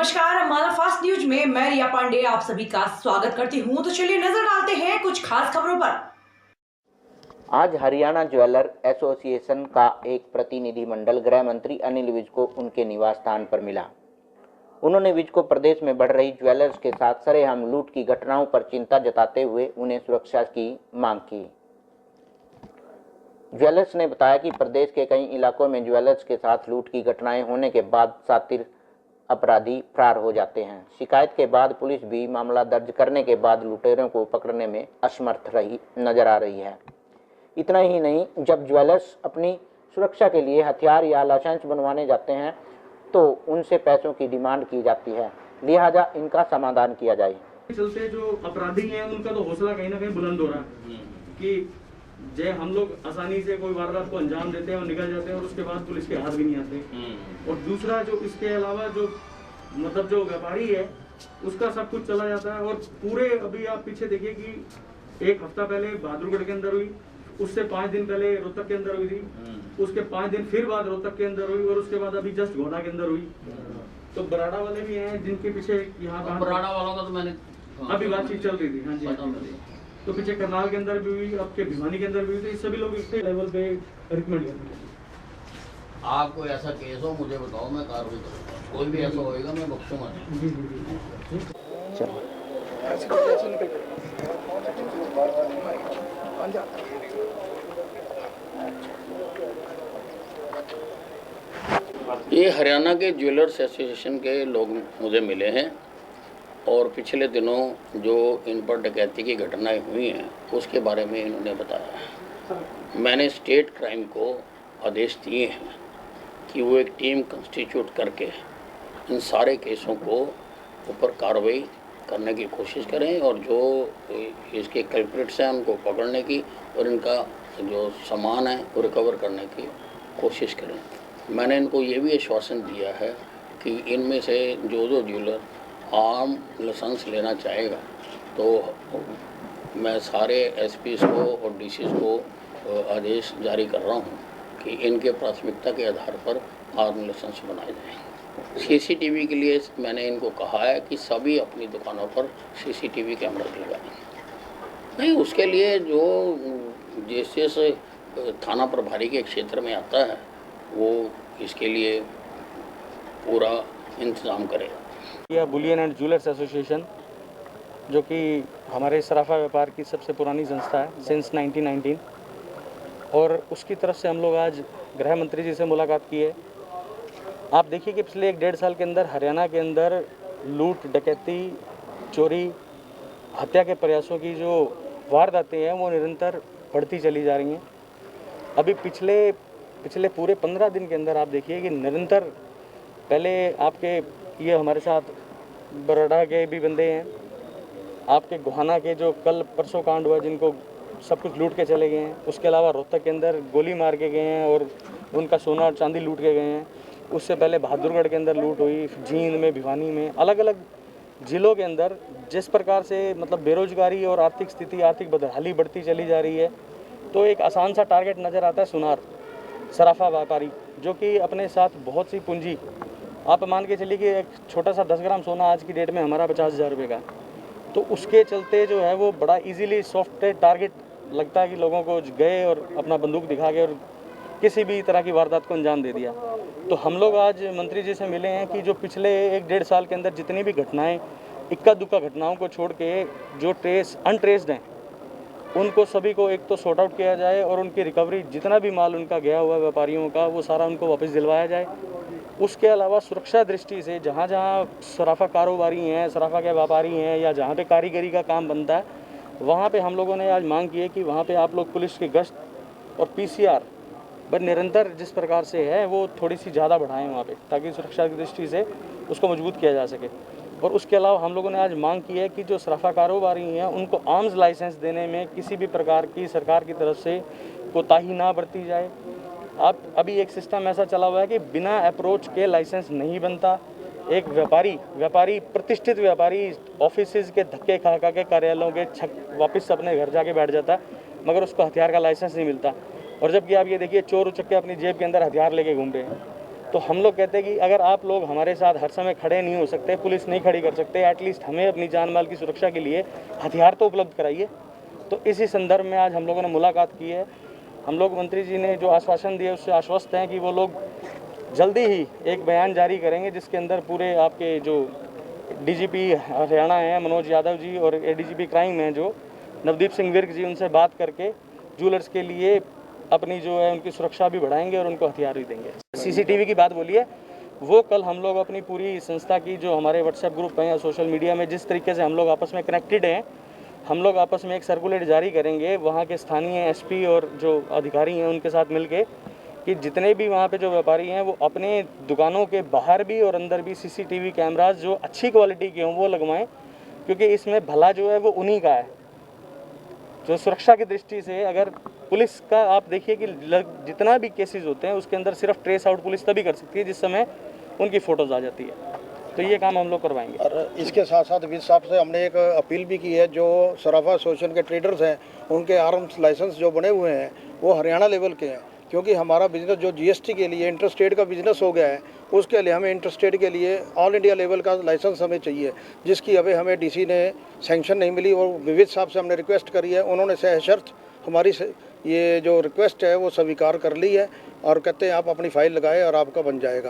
नमस्कार, हमारा fast news में मैं रिया पांडे आप सभी का स्वागत करती हूं। तो चलिए नजर डालते हैं कुछ खास खबरों पर। आज हरियाणा ज्वेलर एसोसिएशन का एक प्रतिनिधिमंडल गृह मंत्री अनिल विज को उनके निवास स्थान पर मिला। उन्होंने विज को प्रदेश में बढ़ रही ज्वेलर्स के साथ सरेआम लूट की घटनाओं पर चिंता जताते हुए उन्हें सुरक्षा की मांग की। ज्वेलर्स ने बताया कि प्रदेश के कई इलाकों में ज्वेलर्स के साथ लूट की घटनाएं होने के बाद शातिर अपराधी फरार हो जाते हैं। शिकायत के बाद पुलिस भी मामला दर्ज करने के बाद लुटेरों को पकड़ने में असमर्थ नजर आ रही है। इतना ही नहीं, जब ज्वेलर्स अपनी सुरक्षा के लिए हथियार या लाइसेंस बनवाने जाते हैं तो उनसे पैसों की डिमांड की जाती है, लिहाजा इनका समाधान किया जाए। चलते जो अपराधी हैं उनका तो हौसला कहीं ना कहीं बुलंद हो रहा है कि जय हम लोग आसानी से कोई वारदात को अंजाम देते हैं और निकल जाते हैं और उसके बाद पुलिस के हाथ भी नहीं आते। और दूसरा जो इसके अलावा जो मतलब जो व्यापारी है उसका सब कुछ चला जाता है। और पूरे अभी आप पीछे देखिए कि एक हफ्ता पहले बहादुरगढ़ के अंदर हुई, उससे 5 दिन पहले रोहतक के अंदर हुई थी, उसके 5 दिन फिर बाद रोहतक के अंदर हुई और उसके बाद अभी जस्ट घोड़ा के अंदर हुई। तो बराड़ा वाले भी हैं जिनके पीछे यहाँ बराड़ा वालों का तो मैंने अभी बातचीत चल रही थी। हाँ जी, तो पीछे करनाल के अंदर भी हुई, आपके भिवानी के अंदर भी हुई। तो सभी लोग इस लेवल पे रिकमेंड करते हैं। आप कोई ऐसा केस हो मुझे बताओ, मैं कार्रवाई करूँगा। कोई भी ऐसा होएगा मैं बख्शूंगा नहीं। चलो ये हरियाणा के ज्वेलर्स एसोसिएशन के लोग मुझे मिले हैं और पिछले दिनों जो इन पर डकैती की घटनाएं हुई हैं उसके बारे में इन्होंने बताया। मैंने स्टेट क्राइम को आदेश दिए हैं कि वो एक टीम कंस्टिट्यूट करके इन सारे केसों को ऊपर कार्रवाई करने की कोशिश करें और जो इसके कल्प्रिट्स हैं उनको पकड़ने की और इनका जो सामान है वो रिकवर करने की कोशिश करें। मैंने इनको ये भी आश्वासन दिया है कि इनमें से जो ज्वेलर आर्म लाइसेंस लेना चाहेगा तो मैं सारे एसपीस को और डीसीस को आदेश जारी कर रहा हूँ कि इनके प्राथमिकता के आधार पर आर्म लाइसेंस बनाए जाएं। सीसीटीवी के लिए मैंने इनको कहा है कि सभी अपनी दुकानों पर सीसीटीवी कैमरा लगाएं। नहीं, उसके लिए जो जिस थाना प्रभारी के क्षेत्र में आता है वो इसके लिए पूरा इंतज़ाम करेगा। यह बुलियन एंड ज्वेलर्स एसोसिएशन जो कि हमारे सराफा व्यापार की सबसे पुरानी संस्था है सिंस 1919, और उसकी तरफ से हम लोग आज गृह मंत्री जी से मुलाकात की है। आप देखिए कि पिछले 1-1.5 साल के अंदर हरियाणा के अंदर लूट, डकैती, चोरी, हत्या के प्रयासों की जो वारदातें हैं वो निरंतर बढ़ती चली जा रही हैं। अभी पिछले पूरे 15 दिन के अंदर आप देखिए कि निरंतर, पहले आपके ये हमारे साथ बराड़ा के भी बंदे हैं, आपके गोहाना के जो कल परसों कांड हुआ जिनको सब कुछ लूट के चले गए हैं, उसके अलावा रोहतक के अंदर गोली मार के गए हैं और उनका सोना और चांदी लूट के गए हैं। उससे पहले बहादुरगढ़ के अंदर लूट हुई, जींद में, भिवानी में, अलग अलग ज़िलों के अंदर जिस प्रकार से मतलब बेरोजगारी और आर्थिक स्थिति, आर्थिक बदहाली बढ़ती चली जा रही है। तो एक आसान सा टारगेट नज़र आता है सुनार सराफा व्यापारी, जो कि अपने साथ बहुत सी पूंजी, आप मान के चलिए कि एक छोटा सा 10 ग्राम सोना आज की डेट में हमारा 50,000 रुपये का, तो उसके चलते जो है वो बड़ा इजीली सॉफ्ट टारगेट लगता है कि लोगों को गए और अपना बंदूक दिखा के और किसी भी तरह की वारदात को अंजाम दे दिया। तो हम लोग आज मंत्री जी से मिले हैं कि जो पिछले 1-1.5 साल के अंदर जितनी भी घटनाएं, इक्का दुक्का घटनाओं को छोड़ के जो अनट्रेस्ड हैं उनको सभी को एक तो सॉर्ट आउट किया जाए और उनकी रिकवरी, जितना भी माल उनका गया हुआ व्यापारियों का, वो सारा उनको वापस दिलवाया जाए। उसके अलावा सुरक्षा दृष्टि से जहाँ जहाँ सराफा कारोबारी हैं, सराफा के व्यापारी हैं या जहाँ पे कारीगरी का काम बनता है, वहाँ पे हम लोगों ने आज मांग की है कि वहाँ पे आप लोग पुलिस की गश्त और पीसीआर पर निरंतर जिस प्रकार से है वो थोड़ी सी ज़्यादा बढ़ाएं वहाँ पे, ताकि सुरक्षा की दृष्टि से उसको मजबूत किया जा सके। और उसके अलावा हम लोगों ने आज मांग की है कि जो सराफा कारोबारी हैं उनको आर्म्स लाइसेंस देने में किसी भी प्रकार की सरकार की तरफ से कोताही ना बरती जाए। अब अभी एक सिस्टम ऐसा चला हुआ है कि बिना अप्रोच के लाइसेंस नहीं बनता। एक व्यापारी प्रतिष्ठित व्यापारी ऑफिसेज के धक्के खा के कार्यालयों के वापस अपने घर जाके बैठ जाता, मगर उसको हथियार का लाइसेंस नहीं मिलता। और जबकि आप ये देखिए चोर उचक्के अपनी जेब के अंदर हथियार लेके घूम रहे हैं। तो हम लोग कहते हैं कि अगर आप लोग हमारे साथ हर समय खड़े नहीं हो सकते, पुलिस नहीं खड़ी कर सकते, एटलीस्ट हमें अपनी जान माल की सुरक्षा के लिए हथियार तो उपलब्ध कराइए। तो इसी संदर्भ में आज हम लोगों ने मुलाकात की है। हम लोग मंत्री जी ने जो आश्वासन दिया उससे आश्वस्त हैं कि वो लोग जल्दी ही एक बयान जारी करेंगे जिसके अंदर पूरे आपके जो डीजीपी हरियाणा हैं मनोज यादव जी और एडीजीपी क्राइम हैं जो नवदीप सिंह विर्क जी, उनसे बात करके ज्वेलर्स के लिए अपनी जो है उनकी सुरक्षा भी बढ़ाएंगे और उनको हथियार भी देंगे। सीसीटीवी की बात बोलिए, वो कल हम लोग अपनी पूरी संस्था की जो हमारे व्हाट्सएप ग्रुप हैं या सोशल मीडिया में जिस तरीके से हम लोग आपस में कनेक्टेड हैं, हम लोग आपस में एक सर्कुलेट जारी करेंगे वहाँ के स्थानीय एसपी और जो अधिकारी हैं उनके साथ मिलके कि जितने भी वहाँ पे जो व्यापारी हैं वो अपने दुकानों के बाहर भी और अंदर भी सीसीटीवी कैमरास जो अच्छी क्वालिटी के हों वो लगवाएं, क्योंकि इसमें भला जो है वो उन्हीं का है। जो सुरक्षा की दृष्टि से अगर पुलिस का आप देखिए कि जितना भी केसेस होते हैं उसके अंदर सिर्फ ट्रेस आउट पुलिस तभी कर सकती है जिस समय उनकी फ़ोटोज़ आ जाती है। तो ये काम हम लोग करवाएंगे। और इसके साथ साथ विज साहब से हमने एक अपील भी की है, जो सराफा एसोसिएशन के ट्रेडर्स हैं उनके आर्म्स लाइसेंस जो बने हुए हैं वो हरियाणा लेवल के हैं, क्योंकि हमारा बिजनेस जो जीएसटी के लिए इंटर स्टेट का बिजनेस हो गया है उसके लिए हमें इंटर स्टेट के लिए ऑल इंडिया लेवल का लाइसेंस हमें चाहिए, जिसकी अभी हमें डीसी ने सैंक्शन नहीं मिली। और विविध साहब से हमने रिक्वेस्ट करी है, उन्होंने सशर्त हमारी ये जो रिक्वेस्ट है वो स्वीकार कर ली है और कहते हैं आप अपनी फाइल लगाएं और आपका बन जाएगा।